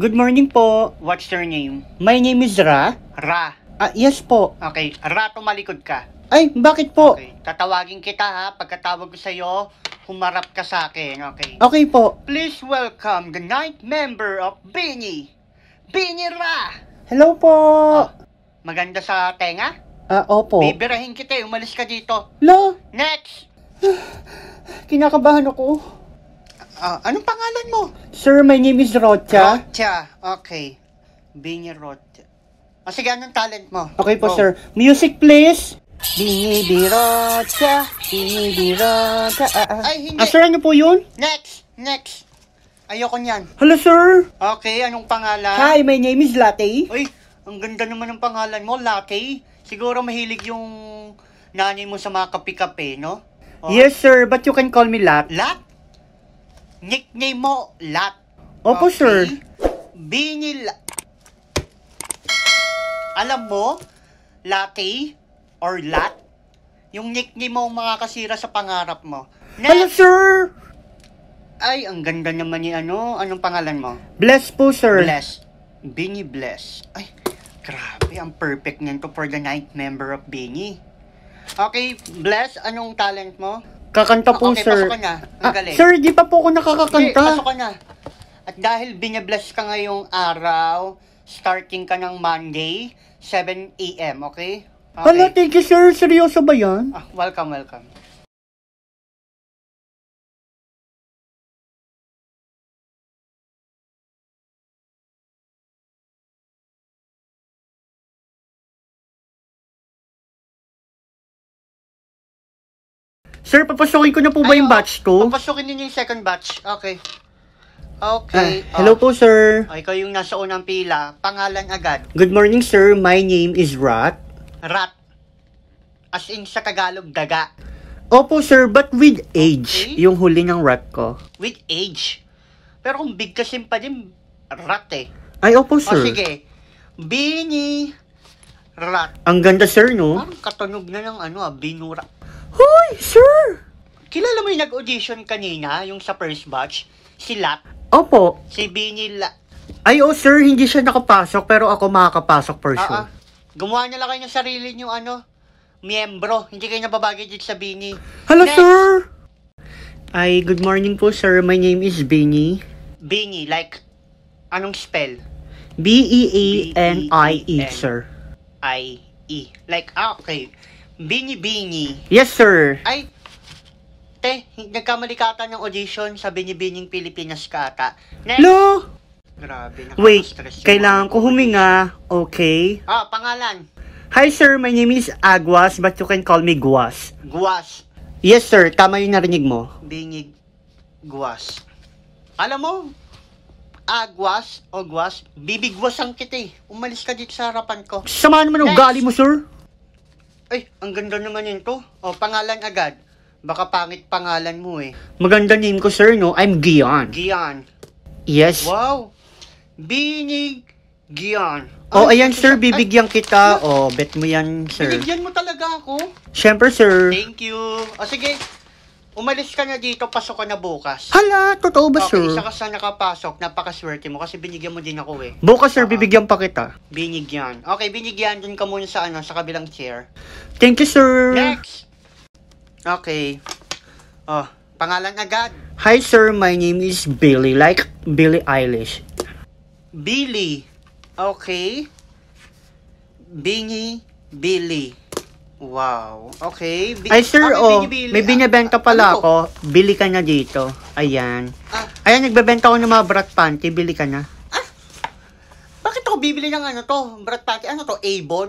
Good morning po. What's your name? My name is Ra. Ra. Yes po. Okay, Ra, tumalikod ka. Ay, bakit po? Okay, tatawagin kita ha. Pagkatawag ko sa'yo, humarap ka sa akin, okay? Okay po. Please welcome the 9th member of Bini. Bini Ra! Hello po. Maganda sa tenga? Opo. Bibirahin kita umalis ka dito. Lo, Next! kinakabahan ako. Anong pangalan mo? Sir, my name is Rocha. Rocha. Okay. Bini Rocha. Sige, anong talent mo? Okay po, Go. sir. Music, please. Bini Rocha, Bini Rocha. Ay, hindi. Sir, ano po yun? Next. Ayoko niyan. Hello, sir. Okay, anong pangalan? Hi, my name is Latte. Uy, ang ganda naman ng pangalan mo, Latte. Siguro mahilig yung nanay mo sa mga kape-kape, no? Yes, sir, but you can call me Lat. Lat? Nickname mo, Lat. Opo, sir. Bini Alam mo, Latte or Lat, yung nickname mo mga kasira sa pangarap mo. Hello, sir. Ay, ang ganda naman ni anong pangalan mo? Bless po, sir. Bless. Bini Bless. Ay, grabe, ang perfect nito for the 9th member of Bini. Okay, Bless, anong talent mo? Kakanta po, Okay, sir. pasok ka na. Ang galing. Sir, di pa po ako Sige, nakakakanta. pasok ka na. At dahil binibless ka ngayong araw, starting ka ng Monday, 7 a.m., okay? Hala, thank you, sir. Seryoso ba yan? Welcome. Sir, papasukin ko na po ba yung batch ko? Papasukin ninyo yung second batch. Okay. Okay. Hello po, sir. Ikaw yung nasa unang pila. Pangalan agad. Good morning, sir. My name is Rat. Rat. As in sa Tagalog, daga. Opo, sir, but with age. Okay. Yung huli ng rat ko. With age. Pero kung big kasi pa din, rat eh. Ay, opo, sir. Sige. Bini Rat. Ang ganda, sir, no? Parang katunog na ng binura. Hoy, sir! Kilala mo yung nag-audition kanina, yung sa first batch? Si Lat. Opo. Si Bini Lat. Ay, sir, hindi siya nakapasok, pero ako makakapasok for sure. Gumawa niya lang kayo ng sarili nyo, miyembro. Hindi kayo nababagay dito sa Bini. Hello, Next. sir! Ay, good morning po, sir. My name is Bini. Bini, like, anong spell? B-E-A-N-I-E, sir. I-E. Like, okay. Bini. Yes, sir. Ay, nagkamali ka ata ng audition sa Bini-Bining Pilipinas ka ata. Next. Lo! Grabe, Wait, nakaka-stress. kailangan ko huminga. Okay. Pangalan. Hi, sir. My name is Aguas, but you can call me Guas. Guas. Yes, sir. Tama yung narinig mo. Binig Guas. Alam mo, Aguas o Guas, bibigwasan kita eh. Umalis ka dito sa harapan ko. Sama naman ang Next. ugali mo, sir. Ay, ang ganda naman yun to. Pangalan agad. Baka pangit pangalan mo eh. Maganda name ko, sir, no? I'm Gian. Gian. Yes. Wow. Binig Gian. Ayan, sir. Bibigyan kita. Bet mo yan, sir. Binigyan mo talaga ako. Siyempre, sir. Thank you. Sige. Umalis ka na dito, pasok ka na bukas. Hala, totoo ba, sir? Okay, isa ka sa nakapasok, napakaswerte mo kasi binigyan mo din ako eh. Bukas, sir, bibigyan pa kita. Binigyan. Okay, binigyan dun ka muna sa sa kabilang chair. Thank you, sir. Next! Okay. Pangalan agad. Hi, sir. My name is Billy, like Billie Eilish. Billy. Okay. Billy. Wow. Okay. Ay, sir, Bini-Billy. may binibenta pala ano to? ako. Bili ka na dito. Ayan. Ayan, nagbebenta ako ng mga brat panty. Bili ka na. Bakit ako bibili ng to? Brat Patty. Ano to? Avon?